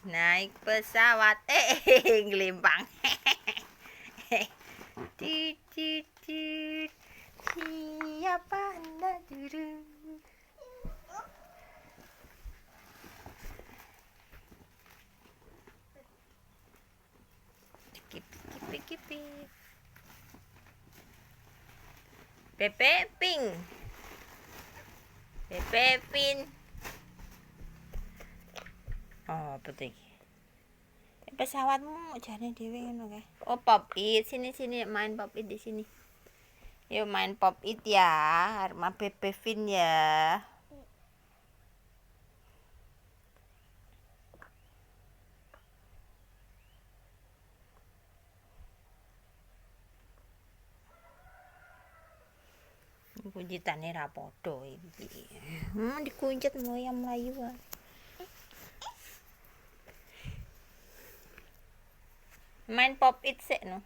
Naik pesawat, ngelimpang. Tut, tut, tut. Siapa Anda dulu? Kip, kip, kip, kip. Pepe Ping. Pepe Pin. Oh, apa tuh iki? Pesawatmu jane dhewe ngono kae. Oh, pop it. Sini main pop it di sini. Yuk main pop it ya, sama Pepe Pin ya. Kuncitane ra padha iki. Dikuncit ngoyam mlayu wae. Main pop it sik no.